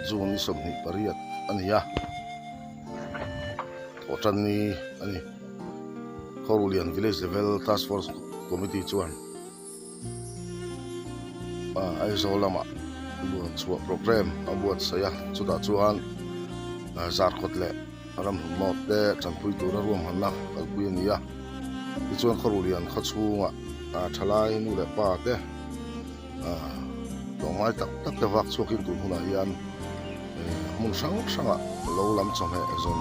June ni som ni pariat ania otan ni ani Korulian Village Level Task Force Committee chuan ai zo lama buat suat program buat saya chuta chuan zar khotle ram humot te chanpui tura ruam hanna kalpui ania ti chuan Korulian khachunga thalai nu le pa te mai tak tak te vak chukin tu huna hian mun sang sanga lo lam chom he zon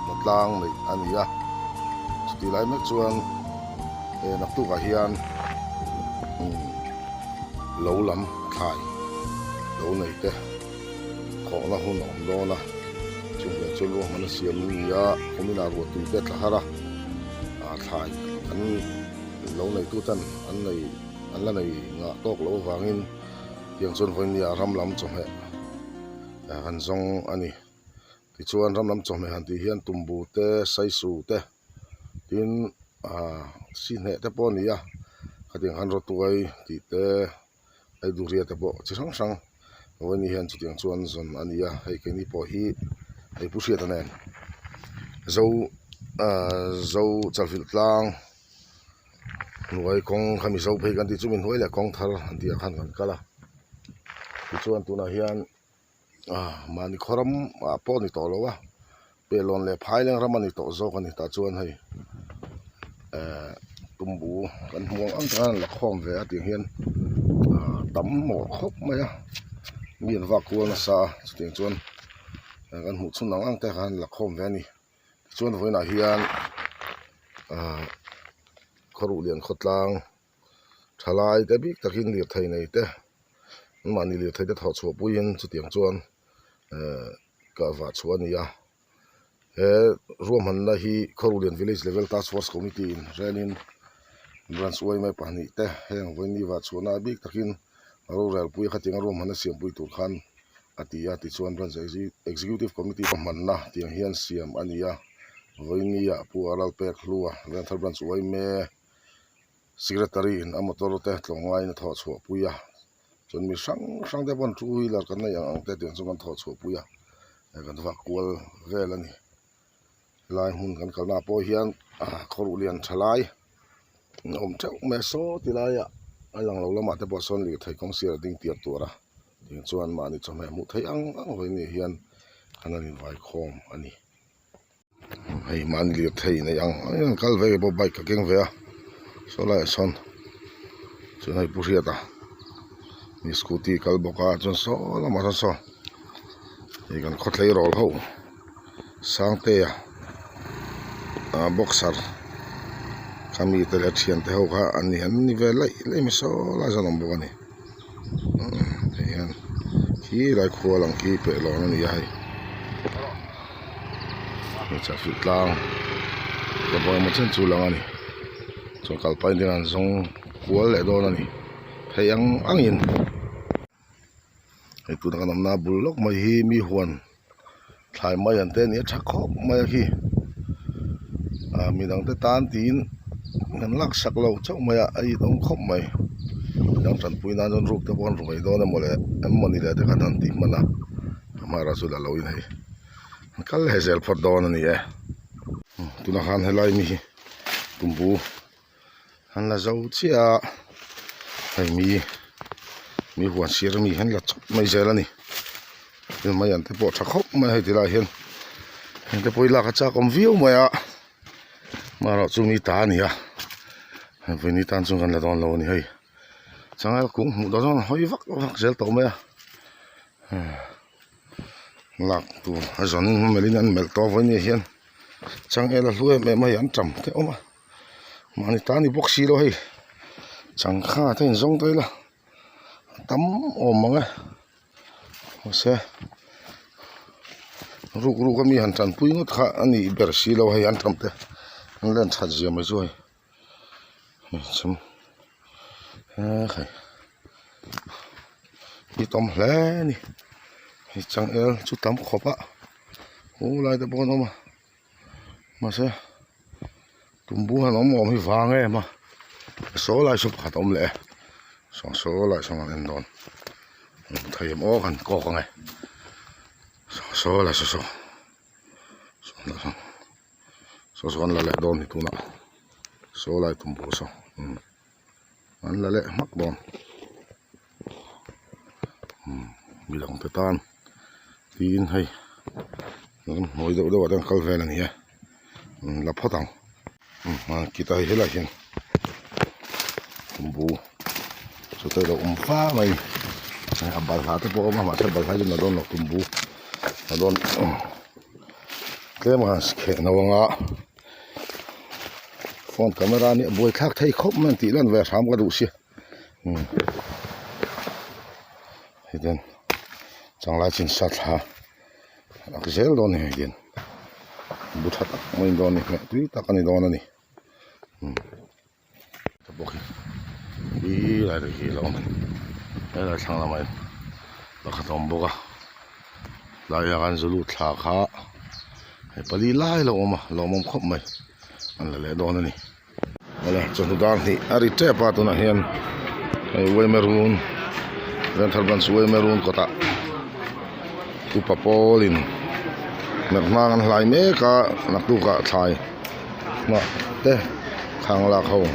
matlang nei ania ti lai mek chuan nak tu ka hian lo lam khai lo nei te kho na hun om do na chung le chu lo man siam ni ya komina ro tu te thara khai an lo nei tu tan an la nei nga tok lo wangin yang chon voi ni ram lam chom he han zong ani ti chuan ram lam chom he han ti hian tumbu te sai su te tin sin he te pon ya khating han ro tuai ti te ai du ria te bo chi sang sang voi ni hian chutiang chuan zon ani ya hei ke ni po hi hei pu sia tanen zo chalfil tlang nuai kong khami zo phei kan ti chumin hoi le kong thar an ti khan kan kala ti chuan tuna hian mani khoram po ni to lo wa pelon le phai leng ramani to zo kan ta chuan hei tumbu kan muang ang kan la khom ve ating hian tam mo khop maya mian va ko na sa chuting chuan kan mu chun ang te kan la khom ve ni chuan voina hian Korulian khotlang thalai te bik takin lir thai nei te mani lir thai te tho chu puin chuting chuan ka va chuan ya ruam han na hi Korulian Village Level Task Force Committee in renin branch wai mai pani te heng voi ni wa chuna bik takin aro rel pui khating ruam han siam pui tur khan atia ti chuan branch executive committee pa man na tiang hian siam ania voi ni ya pu aral pek hlua venthar branch wai me secretary in amator te tlongai na tho chu puya chon mi sang te bon two wheeler kan na yang te ten chuan tho chu puya kan va kwal velani lai hun kan kalna po hian Korulian thalai om chau me so tilaya alang lo lama te boson li thai kong sia ding tiap tura tin chuan ma ni chome mu thai ang hoi ni hian hanan vai khom ani hei man li thai na yang kal ve bo bike ka keng ve so la son chuan hei puria ta ni scooty kal boka chuan so lama so ei kan khotlei rol ho sang te ya boxer kami tele thian te ho kha ani han ni ve lai mi so la zanom bo ani hian hi lai khualang ki pe lo ni ai ni cha fi tlang ko bo mo chen chu lang ani so kal pai ding an zong kual le do na ni pheyang angin ai tu na na bulok mai hi mi huan thlai mai an te ni tha khop mai hi mi dang te tan tin ngan lak sak lo chau maya ai dong khop mai dang tran pui na jon ruk te bon roi do na mole em moni le te kan han ti mana amara su la lo in hai kal hezel phot do na ni e tu na han helai mi tumbu han la zo chia hai mi huan sir mi han la chop mai zel ani mai an te po tha khop mai hai ti la hian te poi la ka cha kom view maya maro chu mi ta ni a voi ni tan chung kan la don lo ni hei changal kung mu do zon hoi vak zel to me lak tu a zon melin an mel to voi ni hian chang ela hlue me mai an tram te oma mani ta ni boxi lo hei chang kha te zong te la tam om manga ose ru ka mi han tran pui ngot kha ani ber si lo hei an tram te len chat zia mai zoi chum khai đi tom hle ni chang el chu tam khopa u lai te bon ma se tumbu han om hi wange ma so lai su khat om le so lai song an don thai mo kan ko ngai số là số số là lệ đòn thì tu nọ số lại tụm bố số anh là lệ mắc đòn bị lòng tới tan tin hay mỗi đâu đâu đang câu về là nhỉ là phát tòng mà kita hết là hiện tụm bố số tới đâu phá mày abal hati po mà sẽ abal hati na doon tumbu na doon kaya mga skek na wanga phone camera ni boy thak thai khop man ti lan ve sam ka du si hiden chang la chin sat ha ak zel don he gen bu that moi don ni tu ta kan don ni ta boki bi la de hi lo man đây là sang làm mày là khát vọng bốc à lại là ăn rồi lụt thả khá hay bali lai lâu mà lâu mong khóc mày ăn là lẽ đó nữa nè đây là trong thủ đan thì ari tre pa tu na hiền hay quay maroon dan tharban suai maroon kota tu papolin nak mangan lai me ka nak tu ka thai mà te khang la khâu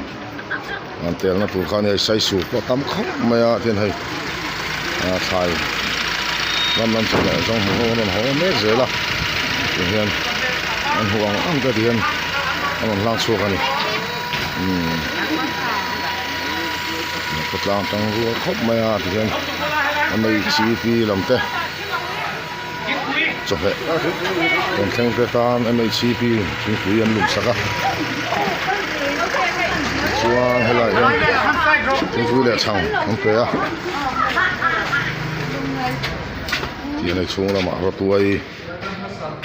anh tiền nó tụi con này say sụp có tắm khóc mà tiền hay xài năm trở lại trong hồ nó mét dễ lắm tiền hiền anh huang ăn cái tiền anh lang xua cái này cột lang trong rùa khóc mà tiền hiền anh ấy chỉ vì làm thế chụp vậy còn thêm cái tan anh ấy chỉ vì chính phủ anh lục sắc á chuan hay là yên chính phủ để chẳng không phải à thì này chung là mà rồi tuổi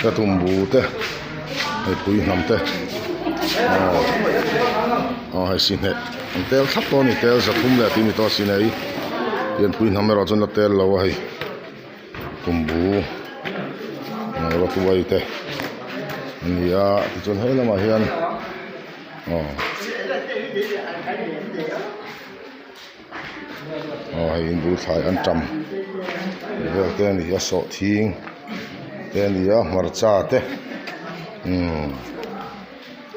cái tôm bù thế hay tuổi năm thế hay xin hết tel thấp to này tel giật thum là tìm to xin ấy yên tuổi năm rồi cho nó tel lâu hay tôm bù rồi tuổi thế thì thì chọn hết là mà hiền hay bù thải ăn trầm về tên thì sọ thiên tên thì mar cha thế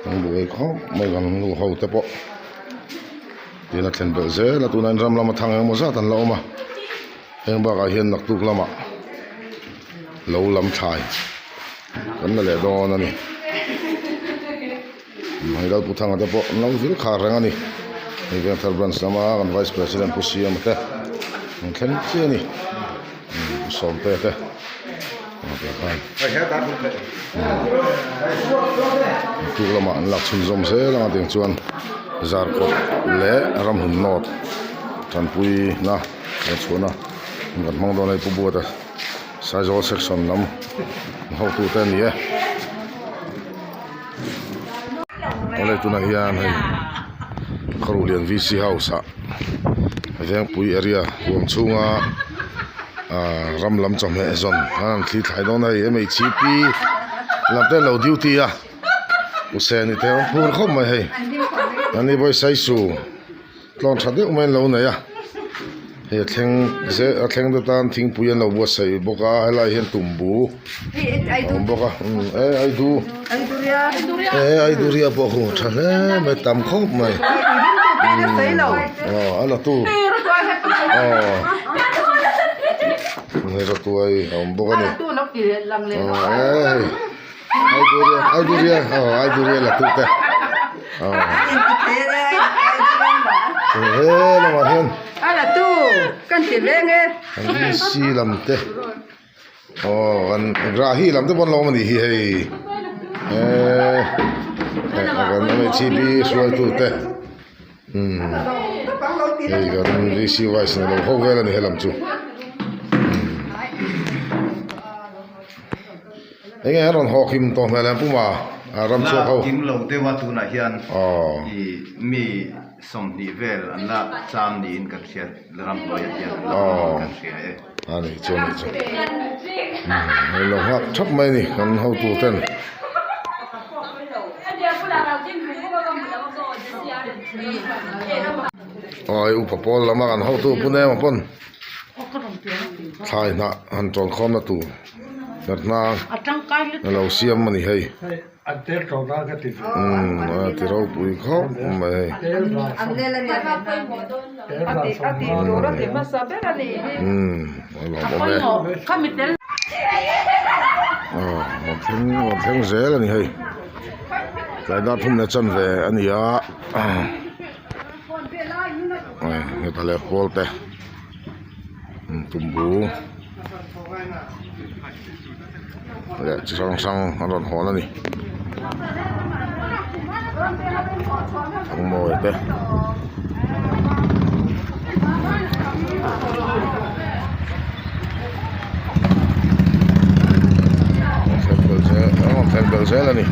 bù ấy có mấy con lù hầu thế bộ thì là thành bờ dễ là tụi anh ram làm thằng em một rất là lâu mà em bảo cái hiền nặc tục lắm ạ lâu lắm thải vẫn là lẽ đó nè hay đâu tụi thằng thế bộ lâu dữ khá răng nèนี่เป็นทาร์บันสมากันไวส์ประธานผู้ชี้มาเตะมันแค่นี้เจ้านี่สมเตะเตะมาเตะกันทุกละมันหลักชุนจอมเสละมาเตะชวนจาร์กเล่รำหุ่นนอดทันปุยนะชวนนะกันมองตอนไหนปุ๊บบัวเตะไซส์ออเซ็กชันน้ำเขาตัวเต้นนี่อะไรตัวนั้นยังให้Karulian VC House yang pui area huang chunga ram lam chom he zon an thli thai don nei MHP lam te lo duty a usen te phur khom mai he ani boy sai su tlon thade umen lo nei a he thleng da tan thing pui an lo bo sai boka hala hian tumbu boka ai duria bo khu thale mai tam khop mai anh là tu này rồi tôi ông bố này ai đuria là tu thế thế là mà hiền ai là tu cần tiền lên nghe anh đi xí làm thế anh ra hi làm thế bọn lo mà đi hi anh mới chỉ đi xuôi tu thế đây còn đi siêu vài sinh đâu hậu về là này làm chú anh nghe nói họ kim to mà làm cũng mà ram cho hậu kim lâu thếว่าtu na hian mi som ni vel an la cham ni in kan sia ram lo ya hian kan sia này cho này lo hak thấp mấy này còn hậu tu tên ôi upapol lama kan hau tu pune ma pon thai na han tron khom na tu đặt nang lâu xiêm mà nỉ hay anh tết trâu ra cái thịt thì rau bùi khóc mà hay Anh lên là nè. tết là Đồ đó thì mà sao biết là nè. lòng bò bè Không biết đến. một tháng rẻ là nỉ hay cái đó thùng này chân về anh nhỉ người ta lấy khô tê tụm bù để sang ăn đòn hòn này không mồi tê thêm bờ rễ là nè